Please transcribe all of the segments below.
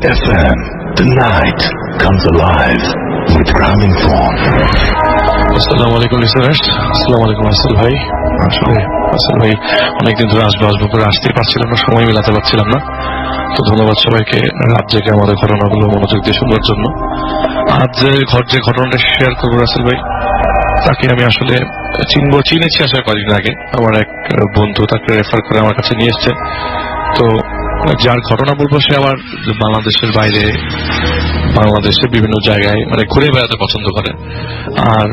FM. The night comes alive with Gramophone. আসসালামু আলাইকুম listeners, আসসালামু আলাইকুম আসল ভাই। আসলে আসল ভাই অনেকদিন ধরে আসবো করে আসতেই পারছিলাম না, সময় মিলাতে পারছিলাম না। তো ধন্যবাদ সবাইকে রাত জেগে আমাদের ঘটনাগুলো মনোযোগ দিয়ে শোনার জন্য। আজ যে ঘটনাটা শেয়ার করবো আসল ভাই, তাকে আমি আসলে চিনেছি আসলে কয়েকদিন আগে। আমার এক বন্ধু তাকে রেফার করে আমার কাছে নিয়ে এসছে। তো যার ঘটনা বলবো সে আবার বাংলাদেশের বাইরে, বাংলাদেশের বিভিন্ন জায়গায় মানে ঘুরে বেড়াতে পছন্দ করে। আর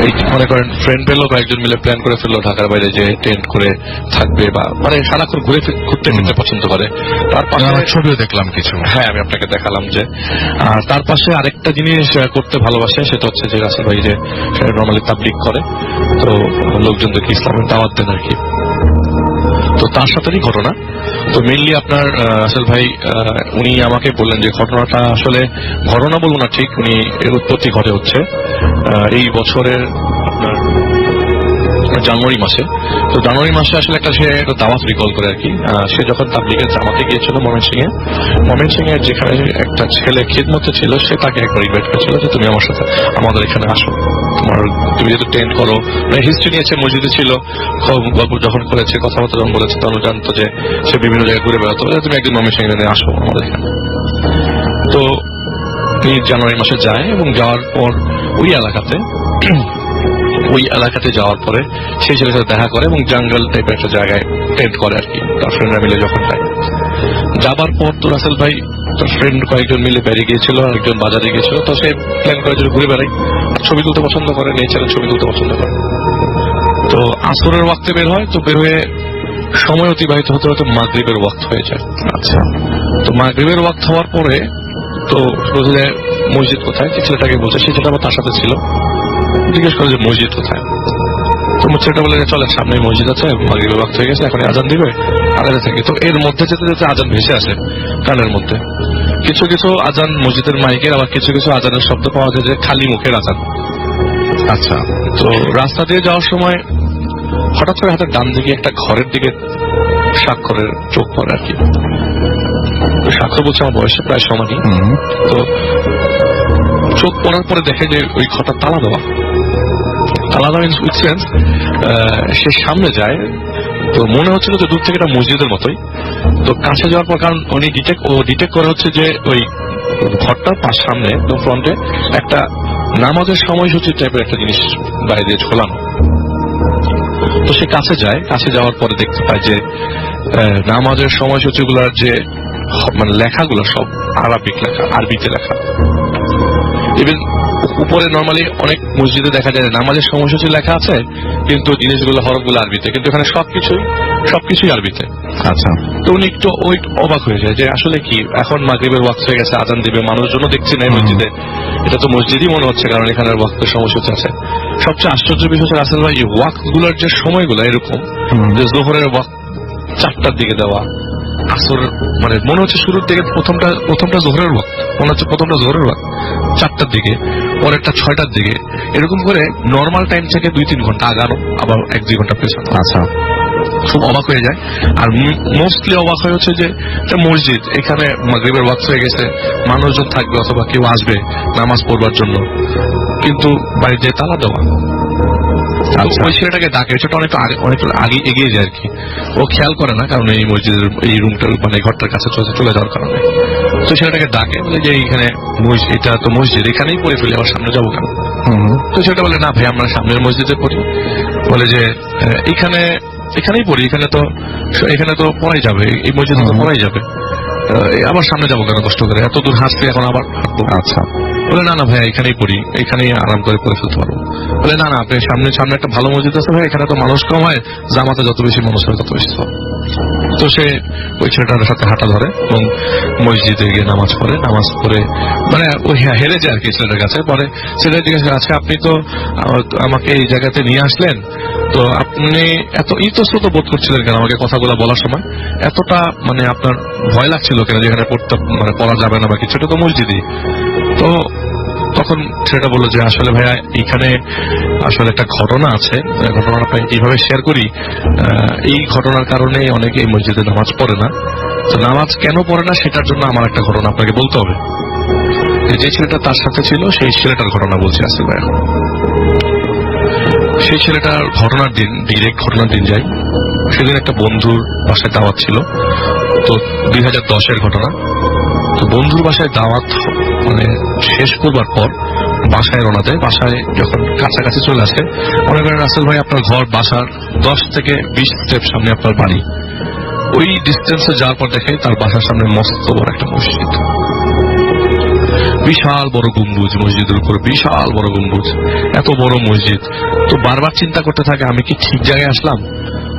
এই মনে করেন ফ্রেন্ড পেলো, কয়েকজন মিলে প্ল্যান করে ফেললো ঢাকার বাইরে যে টেন্ট করে থাকবে বা মানে সারাক্ষণ ঘুরতে ফিরতে পছন্দ করে। তার পাশে ছবিও দেখলাম কিছু, হ্যাঁ আমি আপনাকে দেখালাম যে। আর তার পাশে আরেকটা জিনিস করতে ভালোবাসে, সেটা হচ্ছে যে রাসেল ভাই যে নর্মালি তাবলিগ করে, তো লোকজনদেরকে ইসলামের দাওয়াত দেন আর কি। তো তার সাথেই ঘটনা। তো মেইনলি আপনার রাসেল ভাই উনি আমাকে বললেন যে ঘটনাটা আসলে ঘটনা বলবো না ঠিক, উনি এর উৎপত্তি ঘটে হচ্ছে এই বছরের আপনার জানুয়ারি মাসে। তো জানুয়ারি মাসে আসলে সে একটা দাওয়াত রিকল করে আর কি। সে যখন তাবলিগের জামাতে গিয়েছিল ময়মনসিংহে যেখানে একটা ছেলে খিদমতে ছিল, সে তাকে একবার ইনভাইট করেছিল যে তুমি আমার সাথে আমাদের এখানে আসো, তুমি যেহেতু টেন্ট করো, হিস্ট্রি নিয়েছে, মসজিদে ছিল, গল্প যখন করেছে, কথাবার্তা যখন বলেছে, তখন জানতো যে সে বিভিন্ন জায়গায় ঘুরে বেড়াতো, তুমি একদিন ময়মনসিংহে আসো আমাদের এখানে। তো তিনি জানুয়ারি মাসে যায় এবং যাওয়ার পর ওই এলাকাতে যাওয়ার পরে সেই ছেলের সাথে দেখা করে এবং জঙ্গল টাইপের একটা জায়গায় টেন্ট করে আর কি, তার ফ্রেন্ডরা মিলে যখন যায়। যাবার পর তো রাসেল ভাই তার ফ্রেন্ড কয়েকজন মিলে বেরিয়ে গিয়েছিল, একজন বাজারে গিয়েছিল। তো সে প্ল্যান করে যদি ঘুরে বেড়াই, ছবি তুলতে পছন্দ করে, নেচারের ছবি তুলতে পছন্দ করে। তো আসরের ওয়াক্তে বের হয়, তো বের হয়ে সময় অতিবাহিত হতে হতে মাগরিবের ওয়াক্ত হয়ে যায়। আচ্ছা, তো মাগরিবের ওয়াক্ত হওয়ার পরে তো বুঝলে মসজিদ কোথায়, যে ছেলেটাকে বলছে, সেই ছেলেটা তার সাথে ছিল, জিজ্ঞেস করে যে মসজিদ কোথায়। তো ছেলেটা বলে চলে সামনে মসজিদ আছে, মাগরিবের ওয়াক্ত হয়ে গেছে, এখন আজান দিবে, আলাদা থাকে। তো এর মধ্যে যেতে যেতে আজান ভেসে আসে কানের মধ্যে। কিছু কিছু আজান মসজিদের মাইকের, আবার কিছু কিছু আজানের শব্দ পাওয়া যায় যে খালি মুখের আজান। আচ্ছা, তো রাস্তা দিয়ে যাওয়ার সময় হঠাৎ করে হাতের ডান দিকে একটা ঘরের দিকে স্বাক্ষরের চোখ পড়ে আর কি। স্বাক্ষর বলছে আমার বয়সে প্রায় সমানই। তো চোখ পড়ার পরে দেখে যে ওই ঘরটা তালা দেওয়া সে সামনে যায়। তো মনে হচ্ছিল যে দূর থেকে একটা মসজিদের মতোই। তো কাছে যাওয়ার পর, কারণ উনি ডিটেক্ট করে হচ্ছে যে ওই ঘরটার পাশ সামনে ফ্রন্টে একটা নামাজের সময়সূচি টাইপের একটা জিনিস বাইরে দিয়ে ঝোলানো। তো সে কাছে যায়, কাছে যাওয়ার পরে দেখতে পায় যে নামাজের সময়সূচি গুলার যে মানে লেখাগুলো সব আরবিক লেখা, আরবিতে লেখা। ইভেন উপরে নর্মালি অনেক মসজিদে দেখা যায় নামাজের সময়সূচি লেখা আছে, কিন্তু জিনিসগুলো হরফগুলো আরবিতে, কিন্তু এখানে সবকিছুই আরবিতে। আচ্ছা, তো উনি একটু অবাক হয়ে যায় যে আসলে কি, এখন মাগরিবের ওয়াক্ত হয়ে গেছে, আজান দিবে, মানুষজনও দেখছি না মসজিদে, এটা তো মসজিদই মনে হচ্ছে, কারণ এখানে ওয়াক্তের সময়সূচি আছে। সবচেয়ে আশ্চর্য বিষয় হচ্ছে রাসেল ভাই, ওয়াক্ত গুলোর যে সময়গুলো এরকম যে জোহরের ওয়াক্ত 4টার দিকে দেওয়া, আসর মানে মনে হচ্ছে শুরুর দিকে প্রথমটা জোহরের ওয়াক্ত, মনে হচ্ছে প্রথমটা জোহরের ওয়াক্ত 4টার দিকে, পরেরটা 6টার দিকে, এরকম করে নর্মাল টাইম থেকে 2-3 ঘন্টা আগানো, আবার 1-2 ঘন্টা পেছানো। আচ্ছা, খুব অবাক হয়ে যায়। আর মোস্টলি অবাক হয়ে হচ্ছে যে মসজিদ, এখানে মাগরিবের ওয়াক্ত হয়ে গেছে, মানুষজন থাকবে অথবা কেউ আসবে নামাজ পড়বার জন্য, কিন্তু বাড়িতে তালা দেওয়া। ওই ছেলেটাকে ডাকে, সেটা অনেক আগে এগিয়ে যায় আর কি। ও খেয়াল করে না, কারণ এই মসজিদের এই রুমটার মানে ঘরটার কাছে চলে যাওয়ার কারণে। তো ছেলেটাকে ডাকে, বলে যে এইখানে এটা তো মসজিদ, এখানেই পড়ে ফেলে আবার সামনে যাবো কেন? তো সেটা বলে না ভাই, আমরা সামনের মসজিদে পড়ি। বলে যে এখানেই পড়ি, এখানে তো পড়াই যাবে, এই মসজিদে তো পড়াই যাবে, আবার সামনে যাবো কেন কষ্ট করে, এত দূর হাসতে এখন আবার হাঁটবো। আচ্ছা, বলে না ভাইয়া, এখানেই পড়ি, এখানেই আরাম করে পড়ে ফেলতে পারবো। বলে না আপনি সামনে একটা ভালো মসজিদ আছে ভাই, এখানে তো মানুষ কম হয়, জামাতে যত বেশি মানুষ হয় তত বেশি সব। তো সে ওই ছেলেটার সাথে হাঁটা ধরে এবং মসজিদে গিয়ে নামাজ পড়ে মানে ওই হেরে যায় আর কি ছেলেটার কাছে। পরে ছেলেটা জিজ্ঞাসা, আচ্ছা আপনি তো আমাকে এই জায়গাতে নিয়ে আসলেন, তো আপনি এত ইতস্তত বোধ করছিলেন কেন আমাকে কথাগুলো বলার সময়? এতটা মানে আপনার ভয় লাগছিল কেন যেখানে পড়া যাবে না বা কিছু? এটা তো মসজিদই। তো তখন ছেলেটা বললো যে আসলে ভাইয়া, এইখানে আসলে একটা ঘটনা আছে, ঘটনাটা এইভাবে শেয়ার করি। এই ঘটনার কারণে অনেকে এই মসজিদে নামাজ পড়ে না, তো নামাজ কেন পড়ে না সেটার জন্য আমার একটা ঘটনা আপনাকে বলতে হবে। যে ছেলেটা তার সাথে ছিল সেই ছেলেটার ঘটনা বলছি আসলে ভাই। এখন সেই ছেলেটার ঘটনার দিন, ডিরেক্ট ঘটনার দিন যাই। সেদিন একটা বন্ধুর বাসায় দাওয়াত ছিল, তো 2010-এর ঘটনা। তো বন্ধুর বাসায় দাওয়াত মানে শেষ করবার পর বাসায় রওনা দেয়। বাসায় যখন কাছাকাছি চলে আসে, মনে করেন রাসেল ভাই আপনার ঘর বাসার 10 থেকে 20 স্টেপ সামনে আপনার বাড়ি। ওই ডিস্টেন্সে যাওয়ার পর দেখে তার বাসার সামনে মস্ত বড় একটা মসজিদ, বিশাল বড় গম্বুজ, মসজিদের উপর বিশাল বড় গম্বুজ, এত বড় মসজিদ। তো বারবার চিন্তা করতে থাকে আমি কি ঠিক জায়গায় আসলাম?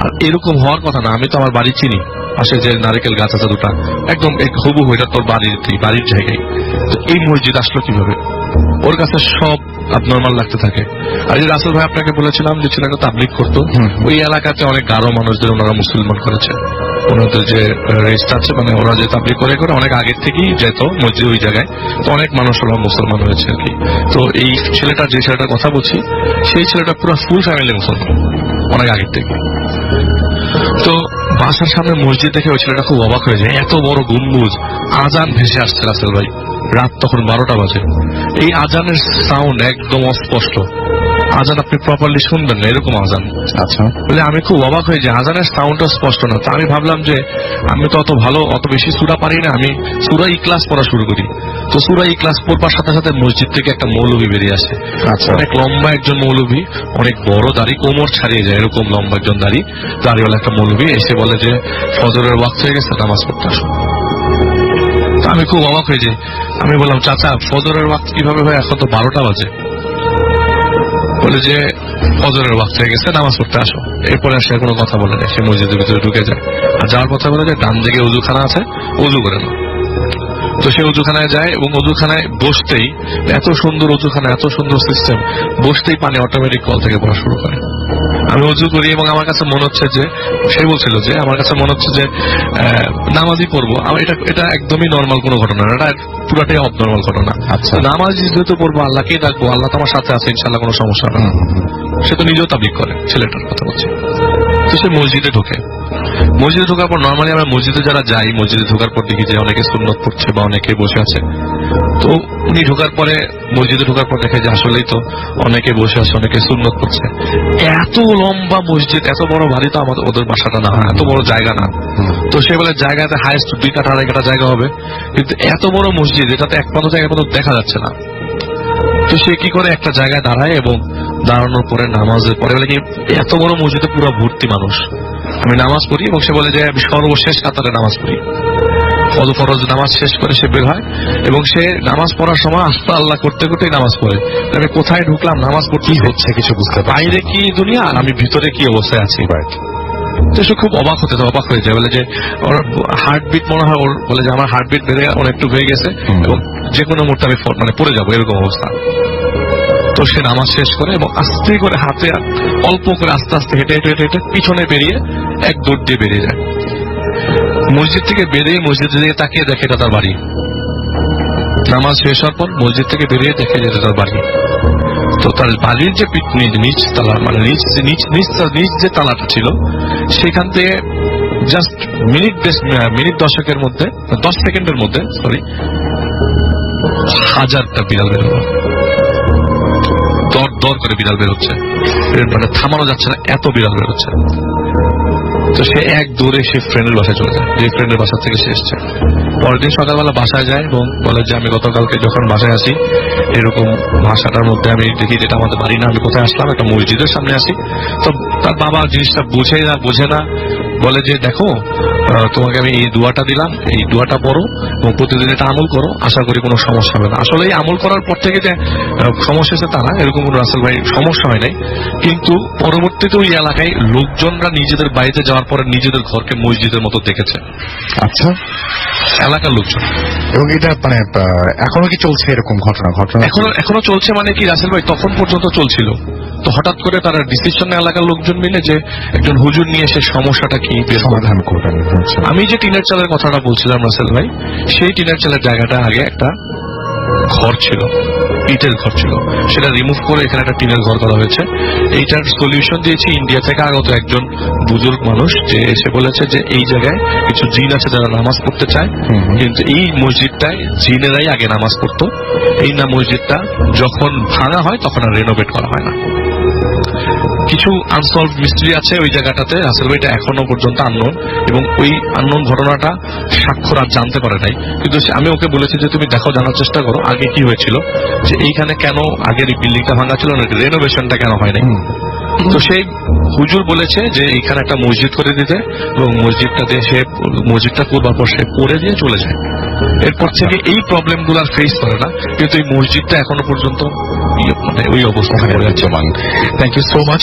আর এরকম হওয়ার কথা না, আমি তো আমার বাড়ি চিনি, পাশে যে নারকেল গাছ আছে দুটা, একদম হুবহু এটা তোর বাড়ির জায়গায়। তো এই মসজিদ আসলো কিভাবে? ওর কাছে সব নর্মাল লাগতে থাকে। আর এই রাসেল ভাই আপনাকে বলেছিলাম যে ছেলেটা তাবলিগ করতো, ওই এলাকাতে অনেক গারো মানুষদের ওনারা মুসলমান করেছে। ওনাদের যে রেস্ট আছে, মানে ওরা যে তাবলিগ করে অনেক আগের থেকেই যেত মসজিদ ওই জায়গায়, তো অনেক মানুষ ওরা মুসলমান হয়েছে আর কি। তো এই ছেলেটা, যে ছেলেটার কথা বলছি, সেই ছেলেটা পুরো ফুল ফ্যামিলি মুসলমান অনেক আগের থেকে। তো বাসার সামনে মসজিদ দেখে ওই ছেলেটা খুব অবাক হয়ে যায়, এত বড় গম্বুজ, আজান ভেসে আসছে রাসেল ভাই, রাত তখন 12টা বাজে। এই আজানের সাউন্ড একদম অস্পষ্ট, আজান আপনি প্রপারলি শুনবেন না, এরকম আজান। আচ্ছা, বলে আমি খুব অবাক হয়ে যাই, আজানের সাউন্ডটা স্পষ্ট না। তো আমি ভাবলাম যে আমি তো অত বেশি সূরা পারি না, আমি সূরা ইখলাস পড়া শুরু করি। তো সূরা ইখলাস পড়বার সাথে সাথে মসজিদ থেকে একটা মৌলভী বেরিয়ে আসে। আচ্ছা, অনেক লম্বা একজন মৌলভী, অনেক বড় দাড়ি, কোমর ছাড়িয়ে যায় এরকম লম্বা একজন দাড়িওয়ালা একটা মৌলভী এসে বলে যে ফজরের ওয়াক্ত হয়ে গেছে, নামাজ পড়তে আসো। তো আমি খুব অবাক হয়ে যাই। আমি বললাম চাচা, ফজরের ওয়াক্ত কিভাবে হয়? এখন তো 12টা বাজে। বলে যে ফজরের ওয়াক্ত হয়ে গেছে, নামাজ পড়তে আসো। এরপরে সে কোনো কথা বলে না, সে মসজিদের ভিতরে ঢুকে যায়। আর যাওয়ার কথা বলে যে ডান দিকে উজুখানা আছে, উজু করে নাও। তো সে উজুখানায় যায় এবং উজুখানায় বসতেই, এত সুন্দর উজুখানা, এত সুন্দর সিস্টেম, বসতেই পানি অটোমেটিক কল থেকে পড়া শুরু করে। আমি উজু করি এবং আমার কাছে মনে হচ্ছে যে, সে বলছিল যে আমার কাছে মনে হচ্ছে যে নামাজই পড়বো। এটা একদমই নর্মাল কোনো ঘটনা না, এটা পুরাটাই অবনর্মাল ঘটনা। আচ্ছা, নামাজ যেহেতু পড়বো, আল্লাহকেই ডাকবো, আল্লাহ তো আমার সাথে আছে, ইনশাল্লাহ কোনো সমস্যা না। সে তো নিজেও তাবলিগ করে, ছেলেটার কথা বলছে। তো সে মসজিদে ঢোকে। মসজিদে ঢোকার পর নর্মালি আমরা মসজিদে যারা যাই, মসজিদে ঢোকার পর দেখি যে অনেকে সুন্নত পড়ছে বা অনেকে বসে আছে। তো উনি ঢোকার পরে, মসজিদে ঢোকার পর দেখে যে আসলেই তো অনেকে বসে আছে, অনেকে সুন্নত পড়ছে। এত লম্বা মসজিদ, এত বড় বাড়ি তো আমাদের ওদের বাসাটা না, এত বড় জায়গা না। তো সে বলে জায়গাতে হাইস্ট 2 কাঠা 2.5 কাঠা জায়গা হবে, কিন্তু এত বড় মসজিদ, এটাতে এক পান্ত জায়গা পর্যন্ত দেখা যাচ্ছে না। তো সে কি করে একটা জায়গায় দাঁড়ায় এবং দাঁড়ানোর পরে নামাজের পরে বলে কি, এত বড় মসজিদে পুরো ভর্তি মানুষ, আমি নামাজ পড়ি। এবং সে বলে যে আমি সর্বশেষ কাতারে নামাজ পড়ি। ফরজ নামাজ শেষ করে সে বের হয় এবং সে নামাজ পড়ার সময় আল্লাহ আল্লাহ করতে করতেই নামাজ পড়ে। আমি কোথায় ঢুকলাম, নামাজ পড়তে হচ্ছে কিছু বুঝতে, বাইরে কি দুনিয়া আর আমি ভিতরে কি অবস্থায় আছি। তো সে খুব অবাক হয়ে যায়, বলে যে ওর হার্টবিট মনে হয়, ওর বলে যে আমার হার্টবিট বেড়ে অনেকটু হয়ে গেছে এবং যে কোনো মুহূর্তে আমি মানে পড়ে যাবো, এরকম অবস্থা। তো সে নামাজ শেষ করে এবং আস্তে করে হাতে অল্প করে আস্তে আস্তে হেঁটে হেঁটে হেঁটে হেঁটে পিছনে বেরিয়ে এক দৌড় দিয়ে বেরিয়ে যায়। মসজিদ থেকে বেরিয়ে মসজিদের দিকে তাকিয়ে দেখে এটা তার বাড়ি। নামাজ শেষ হওয়ার পর মসজিদ থেকে বেরিয়ে দেখে যে এটা তার বাড়ি। তো তার বাড়ির যে নিচ তালা, মানে নিচ যে তালাটা ছিল, সেখান থেকে জাস্ট মিনিট 10 মধ্যে, 10 সেকেন্ডের মধ্যে 1000টা বিড়াল বের হলো। দর করে বিড়াল বের হচ্ছে, মানে থামানো যাচ্ছে না, এত বিড়াল বের হচ্ছে। তো সে এক দৌড়ে সে ফ্রেন্ডের বাসায় চলে যায়, যে ফ্রেন্ডের বাসা থেকে সে এসছে। পরের দিন সকালবেলা বাসায় যায় এবং বলে যে আমি গতকালকে যখন বাসায় আসি, এরকম ভাষাটার মধ্যে আমি দেখি যেটা আমাদের বাড়ি না, আমি কোথায় আসলাম, একটা মসজিদের সামনে আসি। তো তার বাবা জিনিসটা বোঝে না, বলে যে দেখো তোমাকে আমি এই দোয়াটা দিলাম, এই দোয়াটা পড়ো এবং প্রতিদিন এটা আমল করো, আশা করি কোনো সমস্যা হবে না। আসলে এই আমল করার পর থেকে যে সমস্যা হয়েছে তা না, এরকম কোনো রাসেল ভাই সমস্যা হয় নাই। কিন্তু পরবর্তীতে ওই এলাকায় লোকজনরা নিজেদের বাড়িতে যাওয়ার পরে নিজেদের ঘরকে মসজিদের মতো দেখেছে। আচ্ছা, এলাকার লোকজন। এবং এটা মানে এখনো কি চলছে এরকম ঘটনা? এখনো চলছে, মানে কি রাসেল ভাই, তখন পর্যন্ত চলছিল। তো হঠাৎ করে তারা ডিসিশন এলাকার লোকজন মিলে যে একজন হুজুর নিয়ে এসে সমস্যাটা কি সমাধান করবেন। আমি যে টিনের চালের কথাটা বলছিলাম রাসেল ভাই, সেই টিনের চালের জায়গাটা আগে একটা ঘর ছিল, ইটের ঘর ছিল, সেটা রিমুভ করে এখানে একটা টিনের ঘর করা হয়েছে। এইটার সলিউশন দিয়েছে ইন্ডিয়া থেকে আগত একজন বুজুর্গ মানুষ, যে এসে বলেছে যে এই জায়গায় কিছু জিন আছে যারা নামাজ পড়তে চায়, কিন্তু এই মসজিদটায় জিনেরাই আগে নামাজ পড়তো। এই না মসজিদটা যখন ভাঙা হয় তখন আর রেনোভেট করা হয় না। কিছু আনসলভ মিস্ট্রি আছে ওই জায়গাটাতে। রাসেল ভাই এটা এখনো পর্যন্ত আননোন, এবং ওই আননোন ঘটনাটা স্বাক্ষর আর জানতে পারে নাই। কিন্তু আমি ওকে বলেছি যে তুমি দেখো, জানার চেষ্টা করো আগে কি হয়েছিল, যে এইখানে কেন আগের এই বিল্ডিংটা ভাঙা ছিল না, রেনোভেশনটা কেন হয় নাই। তো সেই হুজুর বলেছে যে এখানে একটা মসজিদ করে দিতে, এবং মসজিদটাতে সে মসজিদটা করবার পর সে পড়ে দিয়ে চলে যায়। এরপর থেকে এই প্রবলেম গুলো আর ফেস করে না, কিন্তু এই মসজিদটা এখনো পর্যন্ত মানে ওই অবস্থা হয়ে যাচ্ছে। Thank you so much.